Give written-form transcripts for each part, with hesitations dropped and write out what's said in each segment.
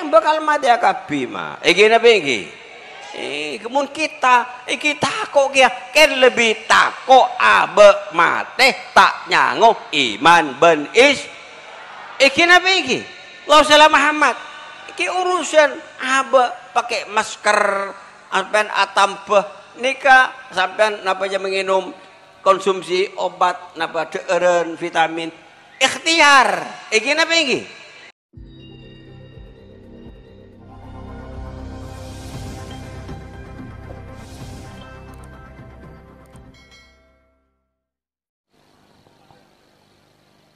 yang bakal mati akabima. Iki napa iki? Kemun kita kok kia ken lebih takok abe mate tak nyango iman ben is. Iki napa iki? Rasulullah Muhammad. Iki urusan abe pakai masker sampean atambah nikah sampean napa aja menginum konsumsi obat napa deureun vitamin ikhtiar. Iki napa iki?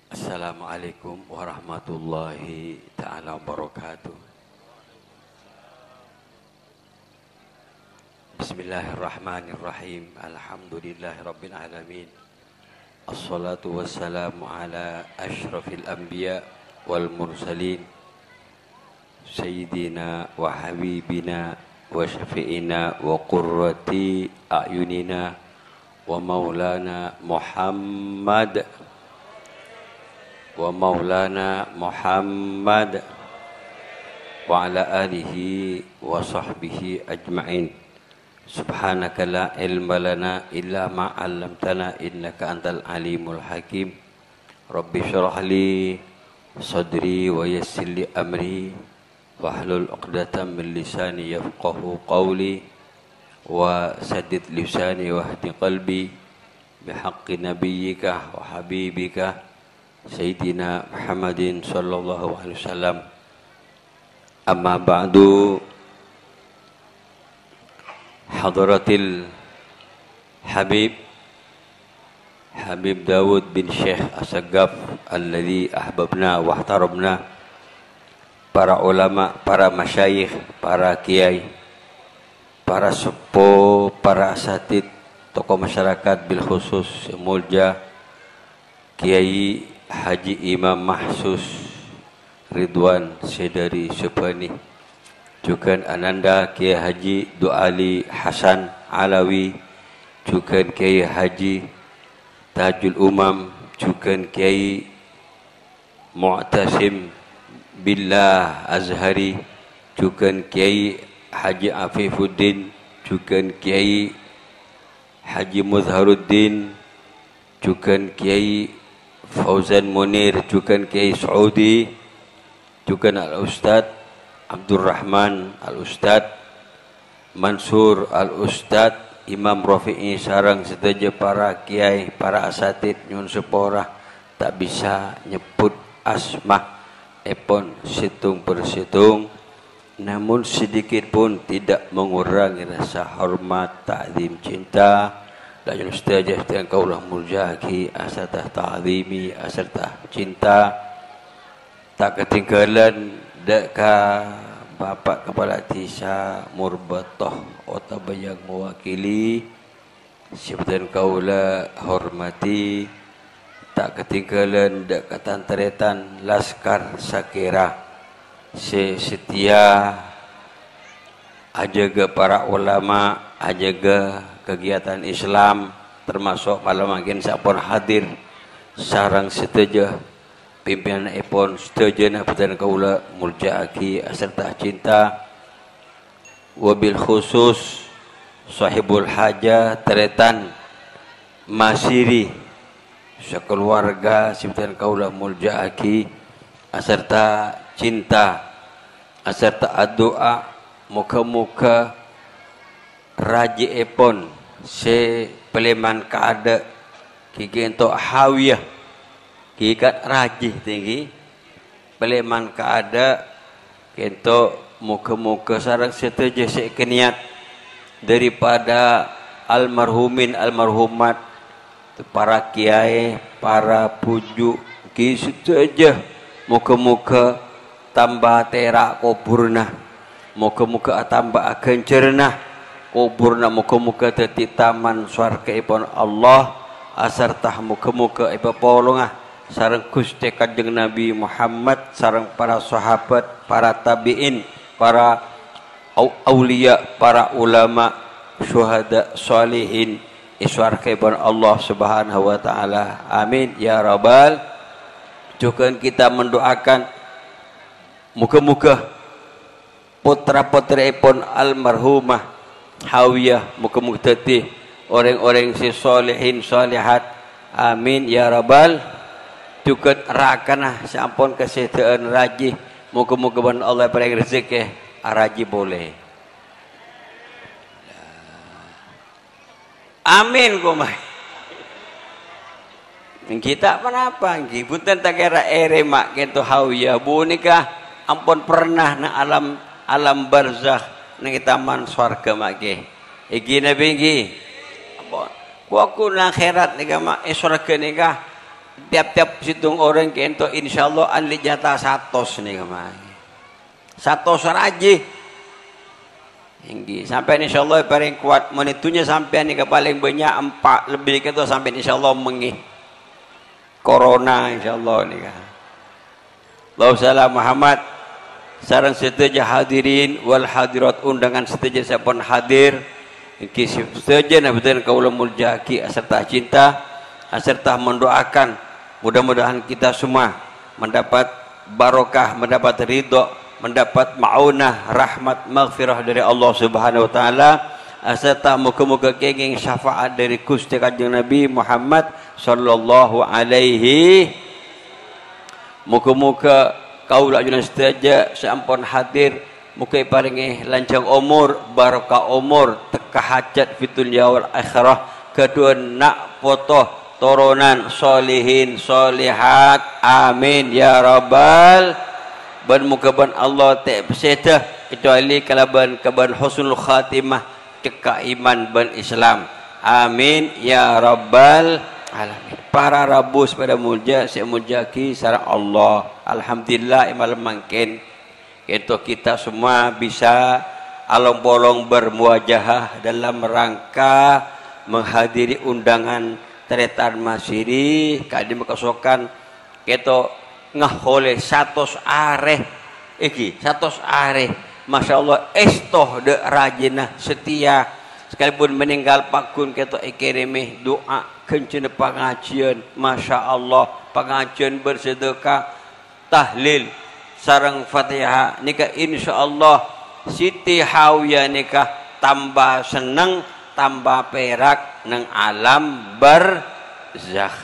Assalamualaikum warahmatullahi ta'ala wabarakatuh. Bismillahirrahmanirrahim. Alhamdulillahi rabbil alamin. Assalatu wassalamu ala ashrafil anbiya wal mursalin Sayyidina wa habibina wa syafi'ina wa qurrati a'yunina wa maulana Muhammad wa ala alihi wa sahbihi ajma'in. Subhanaka la ilma lana illa ma 'allamtana innaka antal alimul hakim. Rabbi shrah li sadri wa yassir li amri wahlul 'uqdatam min lisani yafqahu qawli wa saddid lisani wahdi qalbi bihaqqi nabiyyika wa habibika Sayyidina Muhammadin sallallahu alaihi wasallam. Amma ba'du. Hadratil Habib Dawud bin Syekh As-Saggaf alladhi ahbabna wa ihtarabna, para ulama, para masyayikh, para kiai, para sepuh, para asatid, tokoh masyarakat bil khusus mulja Kiai Haji Imam Mahsus Ridwan Sedari Subhani, juga Ananda Kiai Haji Duali Hasan Alawi, juga Kiai Haji Tajul Umam, juga Kiai Mu'tasim Billah Azhari, juga Kiai Haji Afifuddin, juga Kiai Haji Muzharuddin, juga Kiai Fauzan Munir, juga Kiai Saudi, juga Al-Ustad Abdurrahman, Al-Ustad Mansur, Al-Ustad Imam Rafi'i sarang sedaja para kiai, para asatid nyun sepora tak bisa nyebut asma epon situng persitung, namun sedikit pun tidak mengurangi rasa hormat, ta'zim, cinta dan ustajah yang kaulah muljaki asatah ta'zimi asatah cinta. Tak ketinggalan deka Bapak Kepala Desa Murbatoh Otaba yang mewakili sebutan kaulah hormati. Tak ketinggalan deka Tantretan Laskar Sakira setia ajaga para ulama, ajaga kegiatan Islam, termasuk malam makin sapon hadir sarang seteja pimpinan epon seteja nabutan kaula muljaaki serta cinta, wabil khusus sahibul haja Teretan Masiri sekeluarga sebutan kaula muljaaki serta cinta serta doa muka-muka raji epon se peleman kaada kiki untuk hawiyah kikat raji tinggi peleman kaada kento muka-muka sarang setuju sekeniat daripada almarhumin almarhumat para kiai, para pujuk ki setuju muka-muka tambah terak kuburna, muka-muka tambah akan cernah kuburna, muka-muka tetik taman swarga ipon Allah asartah muka-muka ipa polongah sarang Gusti Kanjeng Nabi Muhammad sarang para sahabat, para tabi'in, para aulia, para ulama, syuhada, salihin iswarga ipon Allah Subhanahu wa taala. Amin ya rabbal. Juga kita mendoakan muka-muka putra-putri pun almarhumah Hawiyah, muka-muka tetih orang-orang si solehin solehat, amin ya rabbal. Cukup rakanah sampun kesehatan rajih, muka-muka ban Allah paling rezeki raji boleh, amin kumai. Kita apa punten tak kira mak gitu Hawiyah bu nikah ampun pernah na alam barzakh nang taman swarga mak ge iki nabi iki apa ku nang akhirat nikah mak swarga nikah tiap-tiap situng orang kento insyaallah anli jatah 100 nikah mak 100 raji tinggi sampai insyaallah paling kuat menitunya sampai nikah paling banyak 4 lebih gitu sampai insyaallah mengi corona insyaallah nikah. Allahumma Muhammad sareng setuju hadirin wal hadirat undangan setuju sampun hadir iki setuju nabetan kaula muljaki serta cinta serta mendoakan mudah-mudahan kita semua mendapat barokah, mendapat ridho, mendapat maunah, rahmat, maghfirah dari Allah Subhanahu wa taala serta muga-muga kenging syafaat dari Gusti Kanjeng Nabi Muhammad sallallahu alaihi. Muga-muga kaula ajunan sedaja sampun hadir muga paringi lanjang umur, barokah umur, teka hajat fitul wal akhirah, kedua nak foto turunan solihin solihat, amin ya rabbal. Ben muga ban Allah tak berseda kecuali kalaban kaban husnul khatimah cekak iman ben Islam, amin ya rabbal alamin. Para rabus pada mulja saya mujaki sareng Allah, alhamdulillah imal mangkin itu kita semua bisa along-bolong bermuajahah dalam rangka menghadiri undangan Tretan Masiri kadim kesokan kita ngahole 100 areh iki 100 areh masyaallah estoh de rajinah setia sekalipun meninggal pakun kita ikirimi doa kencana pengajian, masya Allah pengajian bersedekah tahlil sarang fatihah nikah insya Allah Siti Hawiyah nikah tambah seneng tambah perak nang alam barzakh.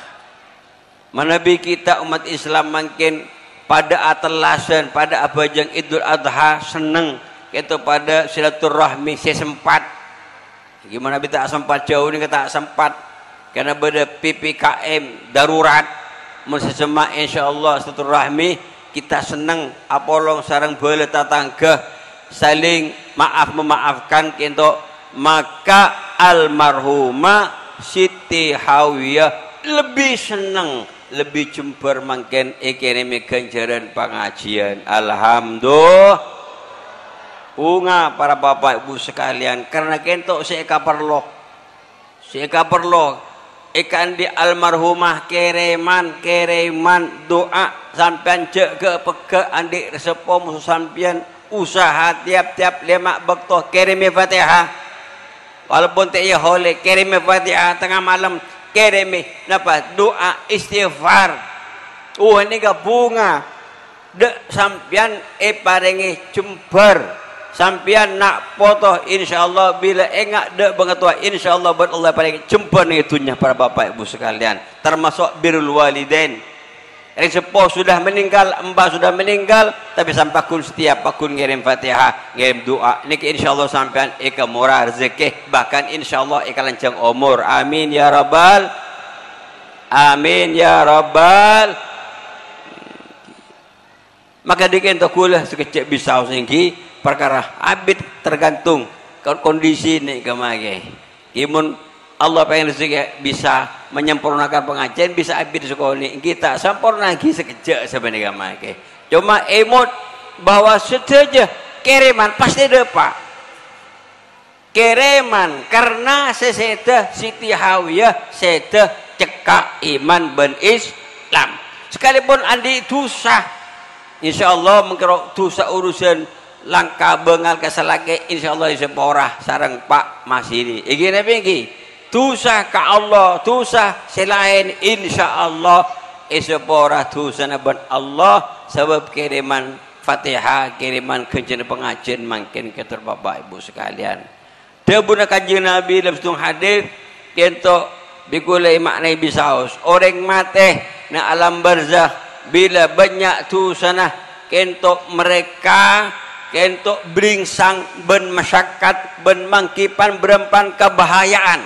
Manabi kita umat Islam makin pada atelasan pada abajang Idul Adha seneng itu pada silaturahmi sesempat gimana kita sempat jauh ni kita sempat karena pada PPKM darurat mesesema insyaallah silaturahmi kita senang apolong sareng bala tetangga saling maaf memaafkan kento maka almarhumah Siti Hawiyah lebih senang lebih jember mangken ikirimi ganjaran pengajian alhamdulillah. Bunga para bapak ibu sekalian karena kento seeka perlo ikan di almarhumah kereman doa sampean cek ke peke andi resepo musuh sampean usaha tiap-tiap lemak bektoh kirimi fatihah walaupun tak iya hole kirimi fatihah tengah malam kirimi napa doa istighfar ini ke bunga dek sampean paringi jember sampian nak foto insyaallah bila engak dek bengetua insyaallah buat Allah paling jemper itunya para bapak ibu sekalian termasuk birrul walidain. Sepuh sudah meninggal, mbah sudah meninggal tapi sampai pakun setiap pakun ngirim fatihah ngirim doa niki insyaallah sampean eka murah rezeki bahkan insyaallah eka lancang umur, amin ya rabbal amin ya rabbal. Maka dikento kulah sekecil bisa singgi perkara abid tergantung kondisi nih kemage imun Allah pengen rezeki bisa menyempurnakan pengajian bisa abid sekolah ini kita sempurna lagi sekejap sebenarnya kemage cuma emot bahwa saja kiriman pasti depak kiriman karena seseda Siti Hawiyah seda cekak iman ben Islam sekalipun andi dosa insyaallah mengkira dosa urusan langkah bengal keselake insyaallah seporah sareng Pak Masiri iki nabi iki dosa ka Allah dosa selain insyaallah seporah dosa ban Allah sebab kiriman Fatihah kiriman kencan pengajian makin ketur bapak ibu sekalian. Debuna kanjeng Nabi dalam satu hadis kento bikulai maknai bisaus orang mati na alam barzah bila banyak tu sana kento mereka kento beringsang ben masyarakat ben mangkipan berempan kebahayaan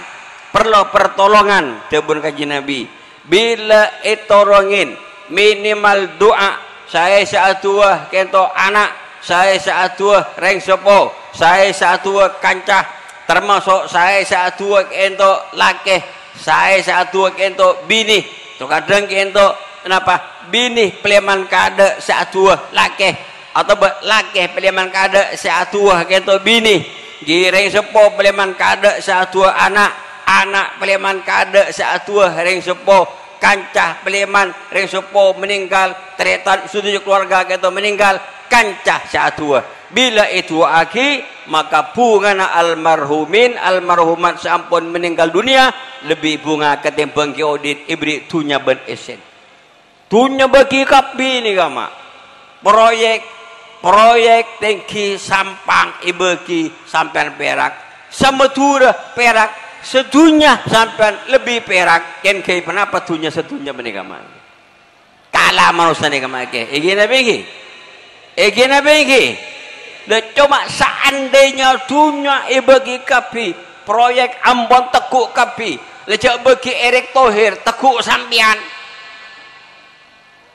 perlu pertolongan debun kanjeng Nabi bila itorongin minimal doa saya saatua kento anak saya saatua reng sepo saya saatua kancah termasuk saya saatua kento laki saya saatua kento bini terkadang kento kenapa bini peleman kada saatua laki atau laki peleman kada saatua kento bini gireng sepo peleman kada saatua anak peleman kada saatua reng sepo kancah peleman reng sepo meninggal teretan setuju keluarga kita meninggal kancah saatua bila itu aki maka bungana almarhumin almarhumat sampun meninggal dunia lebih bunga ketimbang kiodit ibri tunya ben esen tunya bagi kapi ni kama proyek tengki sampang ibeki sampean perak semetura perak sedunya sampai lebih perak ken kei kenapa tunya sedunya menikah kalah manusia nikah make egina bengi cuma seandainya dunia ibagi kapi proyek Ambon tekuk kapi lecak bagi Erick Thohir tekuk sampian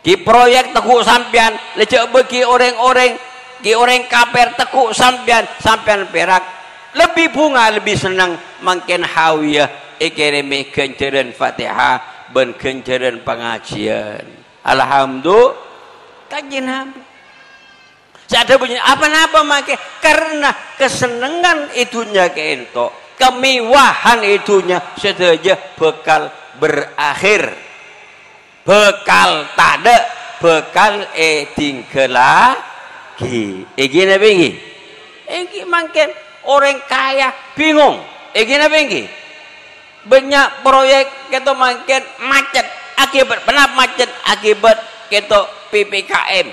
di proyek tekuk sampian lecak bagi orang-orang di orang kaper tekuk sampian perak lebih bunga lebih senang makin hawiyah ikirimi kenceran Fatihah ben kenceran pengajian alhamdulillah kanjeng Nabi sada bunyi apa-apa make karena kesenangan itunya kento kemewahan itunya saja bekal berakhir bekal tada bekal tinggal lagi egina bengi egi makin orang kaya bingung gini bengi banyak proyek kita makin macet akibat kenapa macet akibat kita PPKM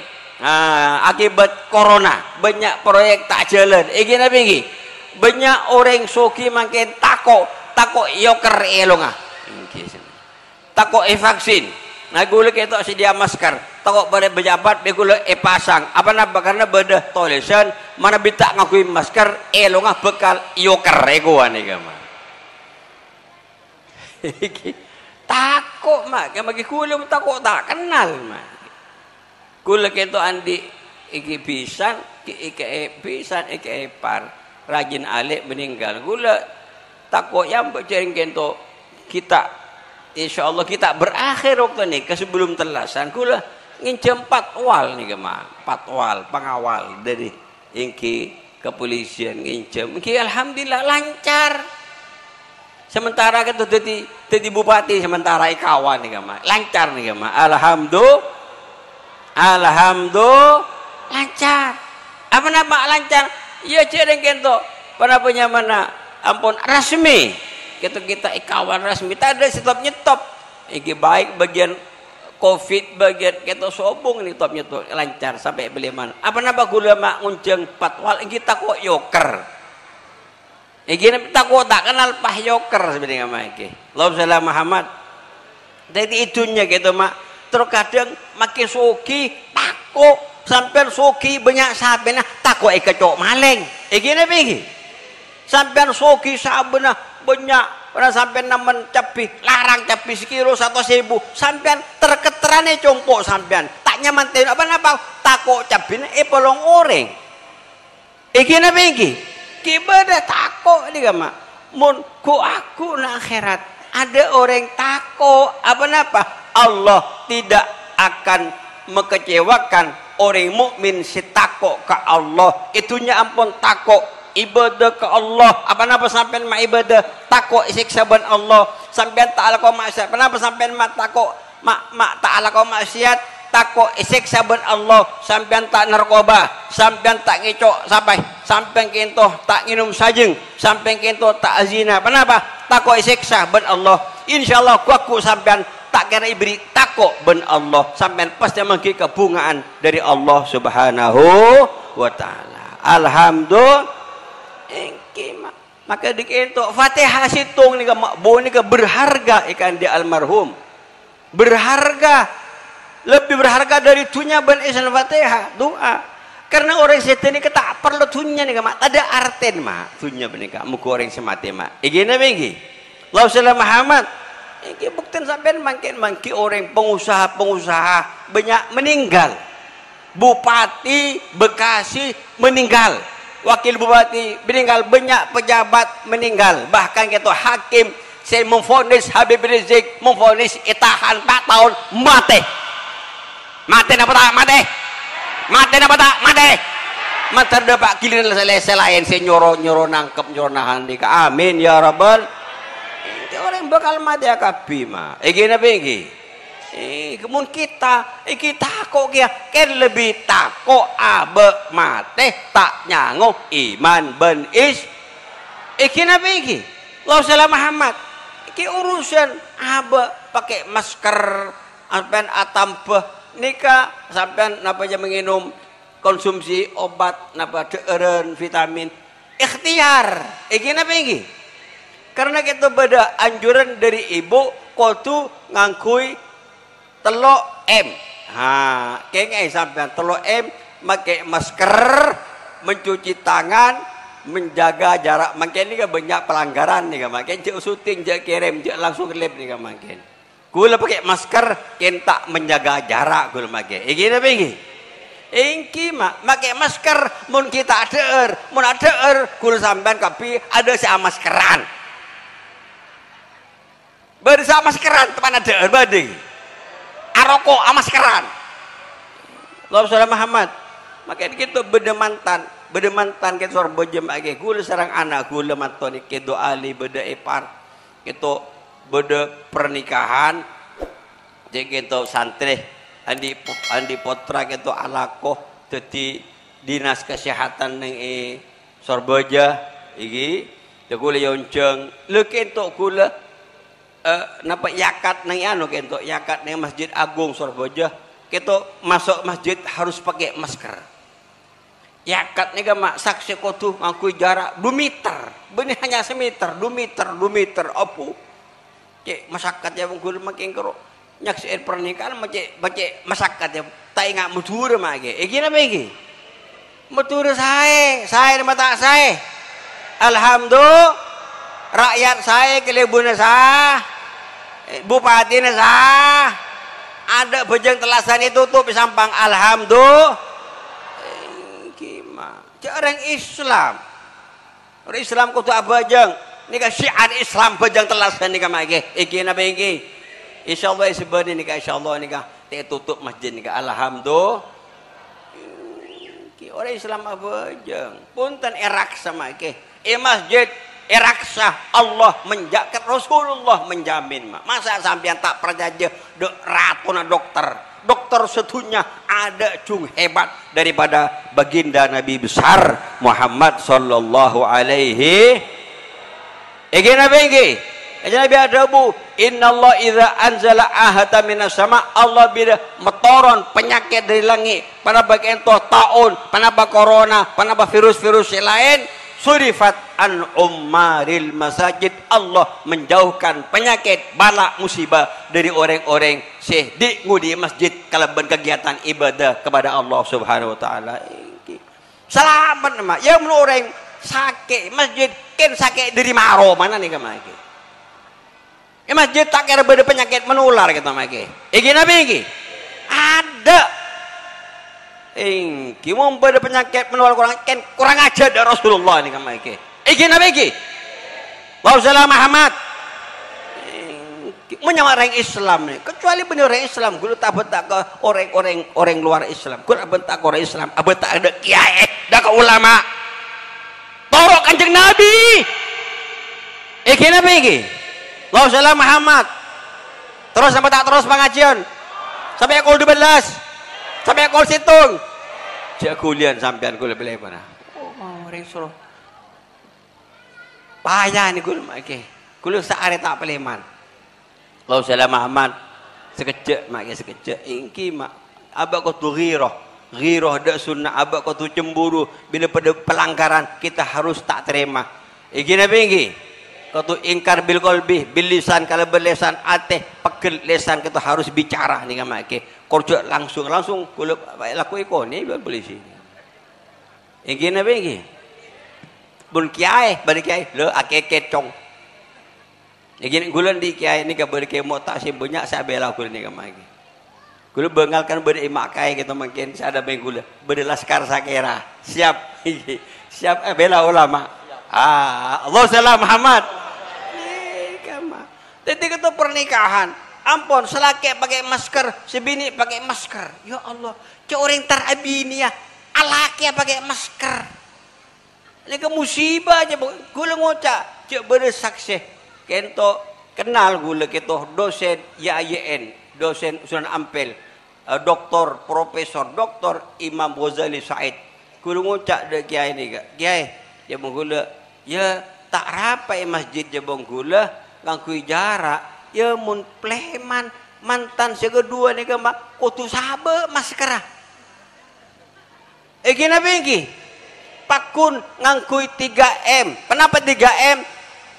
akibat corona banyak proyek tak jalan gini bengi banyak orang soki makin takut yoker elonga takut vaksin nah gula kita sedia masker takut pada pejabat dia gula pasang apa napa karena beda tulisan mana bisa ngakui masker elongah bekal yoker egoan nih kama takut mak bagi gula takut tak kenal mak gula kita andi iki pisan iki par rajin alik meninggal gula takut yang berjaring kento kita insyaallah kita berakhir waktu ini ke sebelum telasan kula ngincem patwal nih kema patwal pengawal dari ingki kepolisian ngincem ingki alhamdulillah lancar sementara kita jadi bupati sementara ikawan nih kema lancar nih kema alhamdulillah lancar apa nama lancar ya cereng kento pada punya mana ampun resmi kita ikawan resmi tak ada stop nyetop iki baik bagian covid bagian kita sobong nih top nyetop lancar sampai beli mana apa nama gula mak ngunceng patwal kita kok yoker iki tak kok tak kenal pah yoker sebenarnya mak iki Allahumma Muhammad jadi itunya gitu mak terkadang makin soki takut sampai soki banyak sabena takut ikecok maling iki nabi sampai soki sabena banyak pernah sampai namen capi larang capi sekilo 1.000 sampean terketerane compok sampean tak nyaman apa takut capine polong oreng iki napa iki kibada takut ini kama mun ku aku na akhirat ada orang takut apa Allah tidak akan mengecewakan orang mukmin si takut ke Allah itunya ampun takut ibadah ke Allah apa sampean mak ibadah takut siksa ban Allah sampean tak alako maksiat kenapa sampean mak takut mak tak alako maksiat takut siksa ban Allah sampean tak narkoba sampean tak ngicok sampean kentoh tak minum sajeng sampean kentoh tak zina kenapa takut siksa ban Allah insyaallah aku sampean tak kira ibri takut ben Allah sampai pasti mengki kebungaan dari Allah Subhanahu wa taala. Alhamdulillah. Maka dikentuk Fatihah situng ni makbul ni berharga ikan di almarhum. Berharga. Lebih berharga dari tunya ben isan Fatihah doa. Karena orang setan ni tak perlu tunya ni mak ada arten mak tunya benika muka orang semati mak. Igina bengi. Allah sallallahu Muhammad. Iki bukti sampean mangkin orang pengusaha banyak meninggal. Bupati Bekasi meninggal. Wakil bupati meninggal, banyak pejabat meninggal. Bahkan kita hakim saya memvonis Habib Rizik memvonis itahan 4 tahun mati. Mati apa tak? Mati. Mati apa tak? Mati. Mati dapat giliran selain saya nyoro nangkep nyoro nahan dika. Amin ya rabbal. Orang bakal mati akabi mah. Iki napa iki? Kemun kita kok kia ken lebih takok abe mati tak nyango iman ben is. Iki napa iki? Allah sallallahu Muhammad. Iki urusan abe pakai masker sampean atampeh nikah sampean napa aja menginum konsumsi obat napa deureun vitamin ikhtiar. Iki napa iki? Karena kita beda anjuran dari ibu kudu ngangkui telok M. Kengay sampean telok M pakai masker, mencuci tangan, menjaga jarak. Makin ini kan banyak pelanggaran nih kan makin cek syuting, cek kirim, cek langsung ke lab nih kan makin. Gula pakai masker, tak menjaga jarak gula makin. Iki apa iki? Ingki mak pakai masker, mun kita ada gula sampean kapi ada si maskeran. Bersama maskeran teman ada bading. Aroko amaskeran. Allah sallallahu Muhammad. Maka kita bedemantan kita sor bojem age gula sarang anak gula matoni ke doa ali beda ipar. Kita beda pernikahan. Jadi kita santri andi potra kita alako dadi dinas kesehatan nang sor boja iki gula yonceng leu kentok gula napa yakat nang anu kento yakat nang Masjid Agung Surabaya kita masuk masjid harus pakai masker. Yakat ni mak saksi kudu ngakui jarak 2 meter. Benih hanya semeter, 2 meter opo. Cek masyarakat ya mungkin makin kero nyaksiin pernikahan macam masyarakat ya tak ingat mutur mak ge. Gini apa iki? Mutur saya mata saya. Alhamdulillah. Rakyat saya kelebuna saya bupati saya ada bejeng telasan itu tutup sampang alhamdulillah. Gimana orang Islam kudu abajeng nika syiar Islam bejeng telasan nika mage iki napa iki insyaallah sebenarnya nika insyaallah nika tutup masjid nika alhamdulillah. Orang Islam abajeng punten erak sama ke masjid Eraksa Allah menjamin Rasulullah menjamin masa sampean tak percaya ratuna dokter setunya ada cung hebat daripada baginda Nabi besar Muhammad sallallahu alaihi Nabi ada bu innallah idza anzala ahata minas sama Allah bila metoron penyakit dari langit pada bagian taun panapa corona panapa virus-virus lain surifat an ummaril masajid Allah menjauhkan penyakit balak musibah dari orang-orang di ngudi masjid kalaban kegiatan ibadah kepada Allah Subhanahu wa taala. Selamat mak ya mun orang sakit masjid ken sakit dari maro mana nih kamake. Masjid tak kira beda penyakit menular kita make. Iki nabi iki ada Ingki mau pada penyakit menular kurang ajar dari Rasulullah ini kamai ke. Iki nabi iki. Wausalam Muhammad. Menyamar orang Islam nih. Kecuali bener orang Islam, gue tak bentak ke orang luar Islam. Gue tak bentak ke orang Islam. Bentak ada kiai, ada ke ulama. Torok kanjeng Nabi. Iki nabi iki. Wausalam Muhammad. Terus sampai tak terus pengajian. Sampai ekol 12. Sampai ekol situng. Cek kuliah sampean kuliah beli mana? Oh, orang suruh. Payah ni kuliah make. Kuliah seare tak peleman. Allah sallallahu Muhammad. sekejap mak sekejap ingki mak abak kau tu ghirah dak sunnah abak kau tu cemburu bila pada pelanggaran kita harus tak terima iki nabi iki kau tu ingkar bil qalbi bil lisan kalau berlesan ateh pegel lesan kita harus bicara ni mak ke korjo langsung kula laku iko ni boleh sini iki nabi iki bun kiai bari kiai le akeke cong iki gulan di kiai ni ka bari kiai mo tak sim banyak saya bela kula ni mak ke gula bengalkan beri imak kai kita mungkin ada benggula beri laskar sakera siap siap bela ulama Allah salam Muhammad jadi kita pernikahan ampun selaki pakai masker sebini pakai masker ya Allah cak orang tarabini ya alaki pakai masker ini ke musibah aja gula ngocak cak beri saksi kento kenal gula kita dosen YAYN dosen Sunan Ampel, doktor, profesor, doktor Imam Ghazali Said. Gula ngucak de kiai ni ke, kiai, dia menggula, ya tak rapai masjid je bonggula, ngangkui jarak, ya mun pleman mantan segedua ni ke mak, kutu sabe maskara. Kenapa ini? Pakun ngangkui 3M. Kenapa 3M?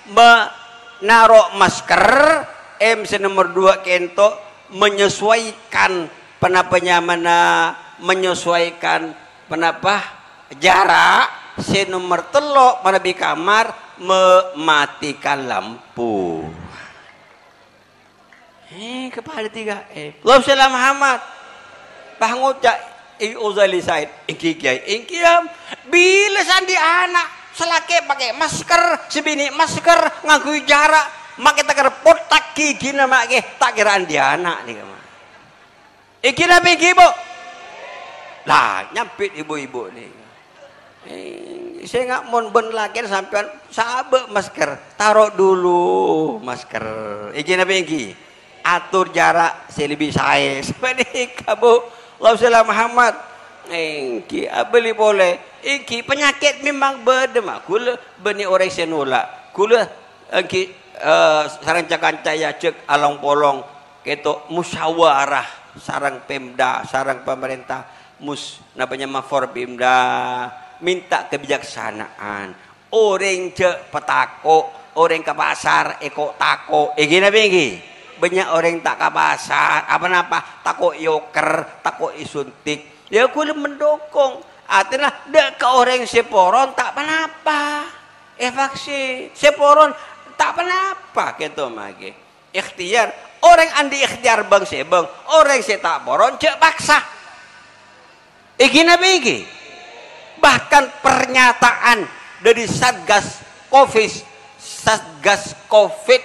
Menaruh masker, M senomor 2 kento. Menyesuaikan menyesuaikan jarak si nomor telok pada di kamar mematikan lampu kepada 3 Allah salam Muhammad pangucak Uzali Said ingki kiai ingkiam bila sandi anak selake pakai masker sebini masker ngangkui jarak mak kita kerpot tak gigi nama ke tak kiraan dia anak nih kamu. Iki nabi ibu, lah nyampit ibu-ibu nih. Saya nggak mau ben lagi sampean sabe masker taruh dulu masker. Iki nabi iki atur jarak selebih saya seperti kamu. Rasulullah Muhammad. Iki beli boleh. Iki penyakit memang berdemak. Kula beni orang senula. Kula iki sarang cakancaya cek along polong keto musyawarah sarang Pemda sarang pemerintah namanya mafor Pemda minta kebijaksanaan orang cek petako orang ke pasar eko tako gini begini banyak orang tak ke pasar apa-apa tako yoker tako isuntik ya aku mendukung artinya dek ke orang seporon tak apa-apa vaksin seporon tak apa gitu magi ikhtiar orang andi ikhtiar bang sebang orang saya tak boron cek paksa begini bahkan pernyataan dari Satgas Covid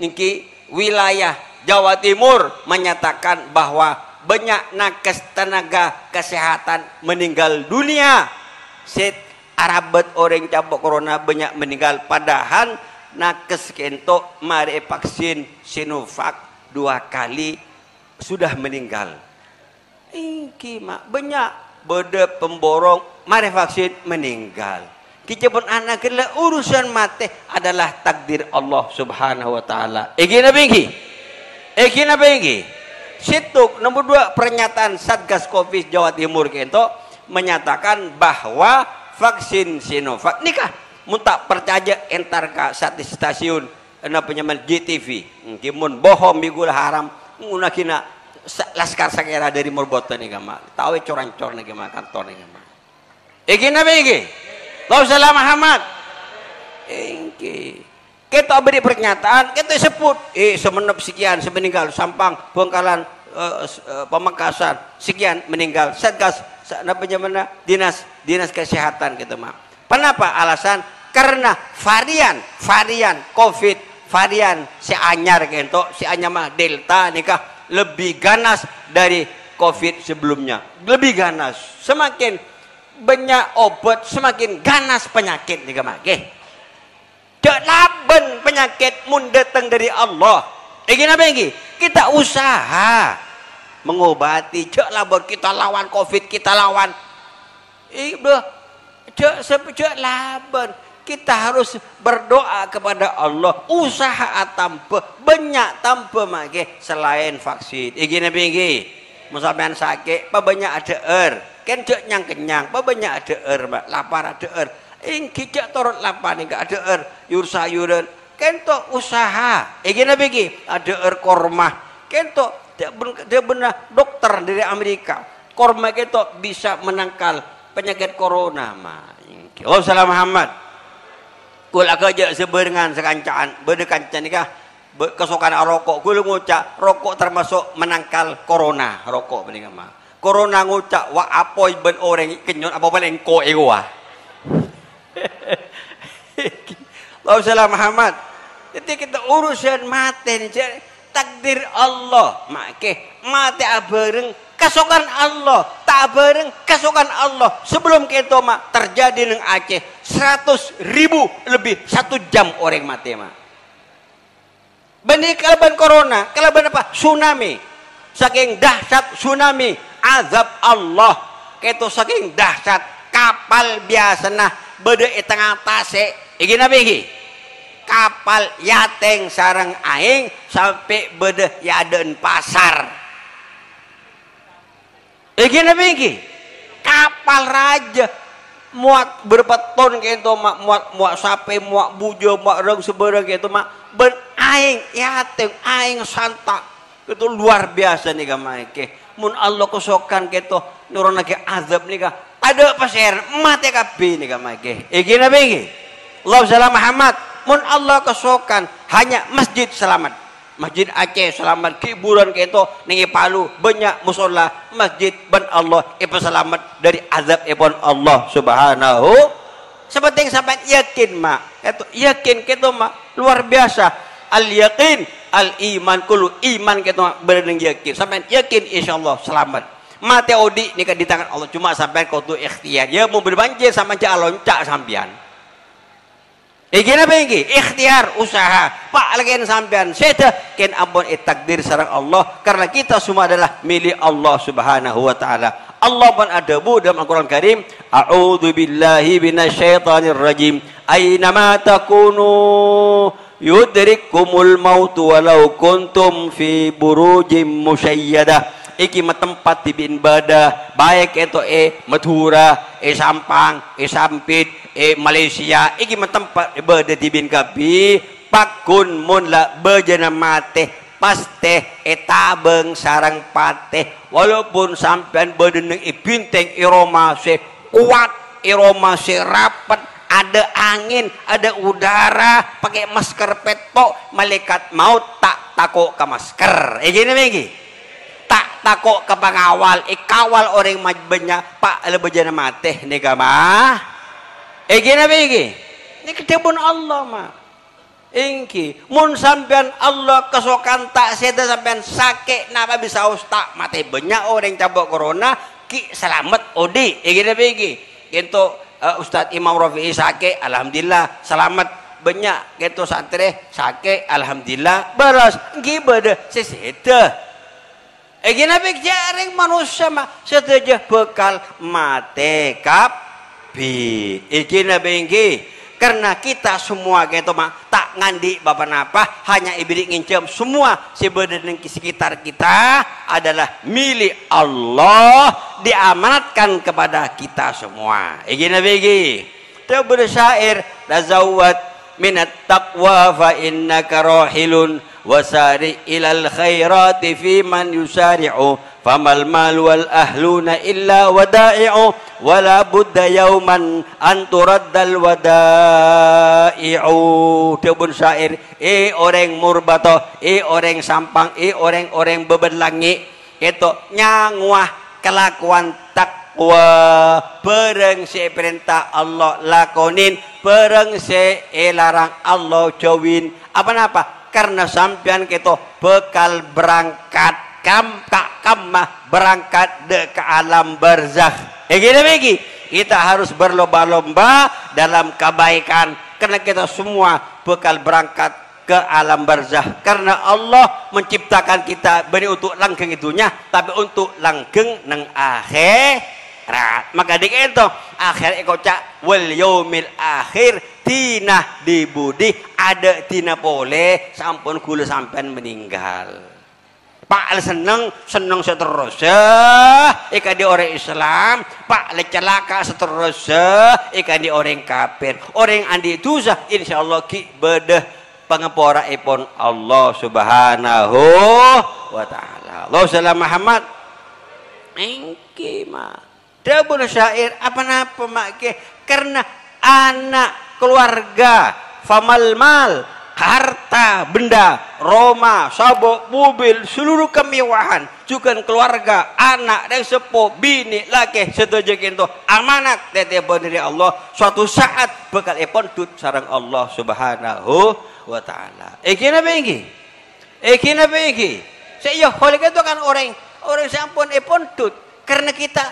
niki wilayah Jawa Timur menyatakan bahwa banyak nakes tenaga kesehatan meninggal dunia set Arabet orang cabok corona banyak meninggal padahal nakes kento mari vaksin Sinovac 2 kali sudah meninggal. Iki mak banyak beda pemborong mari vaksin meninggal. Kita pun anak kela urusan mati adalah takdir Allah Subhanahu wa taala. Gini begini. Situ nomor 2 pernyataan Satgas Covid Jawa Timur kento menyatakan bahwa vaksin Sinovac nikah mutak percaya entar ka stasiun penyaman GTV kimun bohong migul haram nguna kina laskar sakera dari merbotan ni gama tahu coran-cor ni gama kantor ni gama gina begi Rasulullah salam Muhammad kita beri pernyataan kita sebut semenep sekian semeninggal Sampang Bangkalan Pamekasan sekian meninggal Satgas penyaman dinas kesehatan kita mah. Kenapa alasan? Karena varian COVID, varian si anyar kento, si anyar mah Delta nikah lebih ganas dari COVID sebelumnya. Lebih ganas. Semakin banyak obat, semakin ganas penyakit nikah mah. Cek laben penyakit mun datang dari Allah. Gini apa lagi? Kita usaha mengobati. Cek laben kita lawan COVID, kita lawan. Cek laban kita harus berdoa kepada Allah, usaha tanpa banyak tanpa make selain vaksin. Iki nabi iki musabian sakit pa banyak ada kan cek nyang kenyang pa banyak ada lapar ada ingki cek torot lapar ni ada yur sayuran kento usaha. Iki nabi iki ada korma kento dia benar dokter dari Amerika korma kento bisa menangkal penyakit corona mah. Oh salam Muhammad kula kerja seberengan sekancaan berdekancan nikah kesukaan rokok kula ngucap rokok termasuk menangkal corona rokok bening mah corona ngucap wa apoi ben orang kenyot apa paling ko ewa Allah salam Muhammad jadi kita urusan mati ni takdir Allah make mati abareng kesukaan Allah tak bareng kesukaan Allah sebelum kita mak terjadi neng Aceh 100.000 lebih 1 jam orang mati mak benih kalaban corona kalaban apa tsunami saking dahsyat tsunami azab Allah keto saking dahsyat kapal biasa nah bede tengah tase iki nabi iki kapal yateng sarang aing sampai bede yaden pasar. Iki nabi iki kapal raja muat berapa ton gitu mak muat sapi muat bujo muat reng seberang gitu mak ben aing yating aing santak itu luar biasa nih kamaike mun Allah kesokan gitu nurun lagi azab nih kah ada pasir mati kapi nih kamaike iki nabi iki Allah salam Muhammad mun Allah kesokan hanya masjid selamat. Masjid Aceh selamat hiburan keto ningi Palu banyak musola masjid ban Allah ipa selamat dari azab ibon Allah subhanahu sepenting sampai yakin mak itu yakin keto mak luar biasa al yakin al iman kulu iman keto mak berenang yakin sampai yakin insyaallah selamat mati odi nikah di tangan Allah cuma sampai kau tu ikhtiar ya mau berbanjir sama calon cak sampian. Iki napa iki? Ikhtiar usaha. Pak lagi sampean seda ken ampun takdir sareng Allah karena kita semua adalah milik Allah Subhanahu wa taala. Allah pun ada bu dalam Al-Qur'an Karim, a'udzu billahi minasyaitonir rajim. Aina ma takunu yudrikumul maut walau kuntum fi burujim musayyadah. Iki tempat di bin badah baik itu Madura Sampang Sampit Malaysia iki tempat beda di bin kabi pakun mun la bejana mate paste tabeng sarang pate walaupun sampean bedeneng binteng iroma se kuat iroma se rapat ada angin ada udara pakai masker petok malaikat maut tak takut ke masker gini lagi tak takut ke pengawal kawal orang majbenya pak lebejana mate nega mah gini begini ini ketebun Allah mah ingki mun sampean Allah kesokan tak seda sampean sakit napa bisa ustak mati banyak orang cabok corona ki selamat odi gini begini gitu Ustadz Imam Rafi'i sakit alhamdulillah selamat banyak gitu santri sakit alhamdulillah beras gibada seseda gini begini jaring manusia mah setuju bekal mate kapi gini begini karena kita semua gitu mah tak ngandi bapak napa hanya ibrik ngincam semua sebenarnya di sekitar kita adalah milik Allah diamanatkan kepada kita semua gini begini itu bersyair tazawwad minat taqwa fa innaka rahilun wasari ilal khairati fi man yusari'u famal mal wal ahluna illa wada'i'u wala budda yauman anturaddal wada'i'u tebun syair orang murbato orang sampang orang bebelangi itu nyangwah kelakuan takwa pereng se perintah Allah lakonin pereng se larang Allah jauhin apa-apa karena sampean kita bekal berangkat kamah berangkat ke alam barzakh gini begini kita harus berlomba-lomba dalam kebaikan karena kita semua bekal berangkat ke alam barzakh karena Allah menciptakan kita beri untuk langgeng itunya tapi untuk langgeng neng Maka dikit itu akhir ekocak wal yaumil akhir tina dibudi ada tina boleh sampun kula sampean meninggal. Pak seneng seterusnya ikan di orang Islam, Pak celaka seterusnya ikan di orang kafir. Orang andi dosa insyaallah ki bedah pangapora ipun Allah Subhanahu wa taala. Allah salam Muhammad. Engki mah. Dia pun syair apa-apa mak ke karena anak keluarga famal mal harta benda Roma sabuk mobil seluruh kemewahan juga keluarga anak dan sepuh bini laki setuju itu amanat dari Allah suatu saat bakal ipun sareng Allah Subhanahu wa taala. Iki napa iki saya oleh itu kan orang sampun ipun karena kita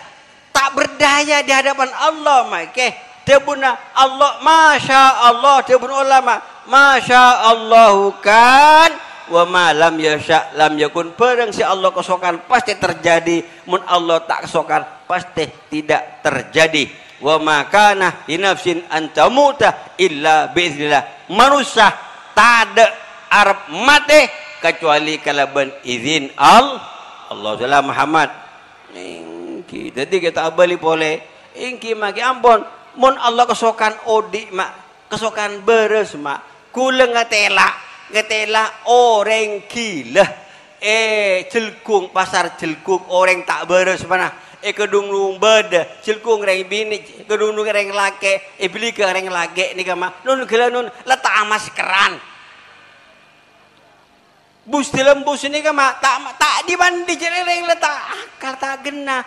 tak berdaya di hadapan Allah make debuna Allah masya Allah debuna ulama masya Allahu kan wa ma lam yasha lam yakun barang si Allah kesokan pasti terjadi mun Allah tak kesokan pasti tidak terjadi wa ma kana li nafsin an tamuta illa biiznillah manusia tak ada arep mati kecuali kalaban izin Allah salam Muhammad. Jadi kita beli boleh ingki maki ampun mun Allah kesokan odi mak kesokan beres mak kula ngetela orang gila jelkung pasar jelkung orang tak beres mana kedung beda jelkung reng bini kedung reng lake beli ke reng lake ni kama nun gila nun letak maskeran bus dalam bus ini kama tak dibandi jereng letak akal tak gena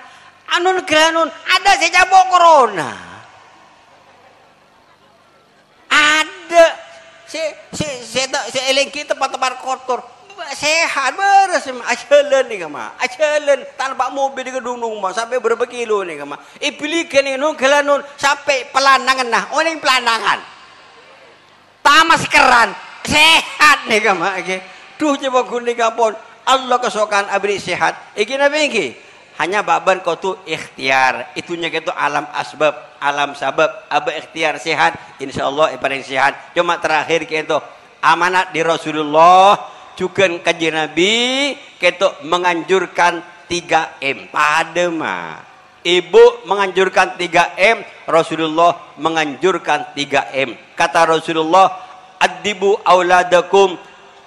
anun gelanun ada sejabok corona ada si eleng kita tempat kotor sehat beres ajalan nih kama ajalan tanpa mobil di gedung rumah sampai berapa kilo nih kama ibli kene nun gelanun sampai pelanangan nah orang pelanangan tamas keran sehat nih kama duh coba kuning kapon Allah kesokan abri sehat iki nabi iki hanya baban kau tu ikhtiar itunya gitu alam asbab alam sabab aba ikhtiar sehat insyaallah paling sehat cuma terakhir gitu amanat di Rasulullah juga kajian Nabi gitu menganjurkan 3M pada mah ibu menganjurkan 3M Rasulullah menganjurkan 3M kata Rasulullah adibu auladakum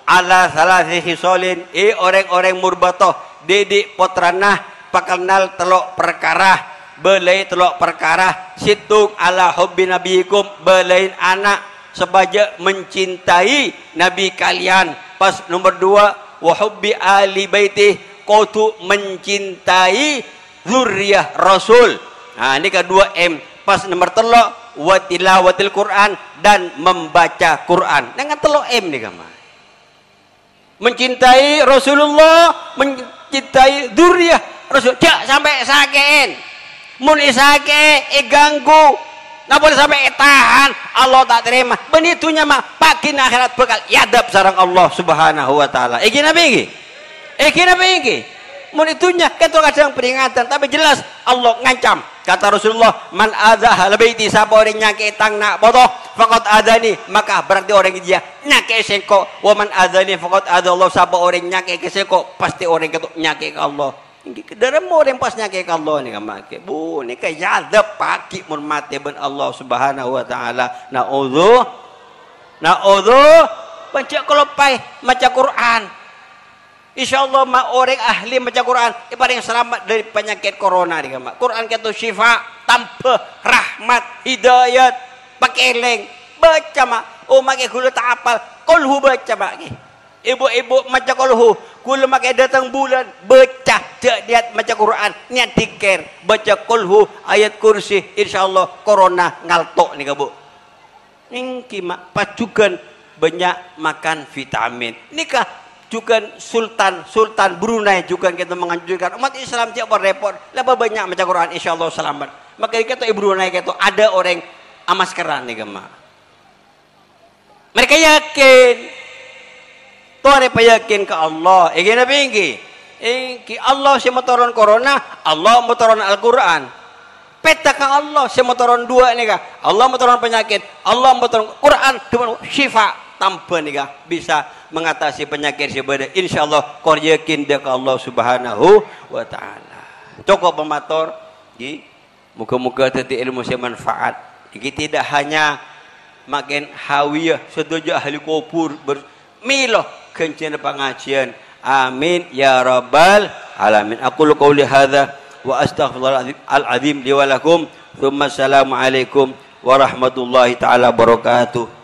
ala salasi hisolin orang-orang murbatoh didik potranah pakenal telok perkara belai telok perkara situng ala hubbi nabiikum belain anak sebaja mencintai nabi kalian pas nomor 2 wa hubbi ali baiti kau tu mencintai zuriyah rasul nah ini kedua M pas nomor 3 wa tilawatil Quran dan membaca Quran dengan telok M nih kama mencintai Rasulullah mencintai zuriyah Rasul cak sampai sakein mun isake ganggu nah boleh sampai tahan Allah tak terima benitunya mah pagi akhirat bakal yadab sarang Allah Subhanahu wa taala iki nabi iki mun itunya ketu kadang peringatan tapi jelas Allah ngancam kata Rasulullah man adza baiti sapa orang nyake tang nak botoh faqat adani maka berarti orang dia nyake sengko wa man adzani faqat adza Allah sapa orang nyake sengko pasti orang ketu nyake ke Allah dalam orang pasnya kayak Allah nih kamake bu ini kayak jadab pagi mun mati ben Allah Subhanahu wa taala naudzu baca kelopai maca Quran insyaallah ma orang ahli maca Quran paling selamat dari penyakit corona nih kamak Quran itu syifa tanpa rahmat hidayat pakeleng baca mak make gula tak apal kulhu baca mak ibu-ibu maca kulhu kula makai datang bulan baca dia maca Quran niat dikir baca kulhu ayat kursi insyaallah corona ngaltok nih kabu ningki mak pacukan banyak makan vitamin nikah juga Sultan Brunei juga kita menganjurkan umat Islam tidak berrepot lebih banyak maca Quran insyaallah selamat maka kita Brunei itu ada orang amaskeran nih mak mereka yakin Tuhan yakin ke Allah. Iki nabi iki. Allah si motoron corona, Allah motoron Al-Qur'an. peta ka Allah semotoron dua nih kah Allah motoron penyakit Allah motoron Quran dengan syifa tanpa nih kah bisa mengatasi penyakit sebenarnya insyaallah kor yakin dia ka Allah subhanahu wa ta'ala cukup pemator di muka-muka tadi ilmu saya manfaat ini tidak hanya makin hawiyah setuju ahli kubur miloh kencana pengajian amin ya rabbal alamin aku qauli hadza wa astaghfirullahal azim li wa lakum thumma assalamu alaikum warahmatullahi taala wabarakatuh.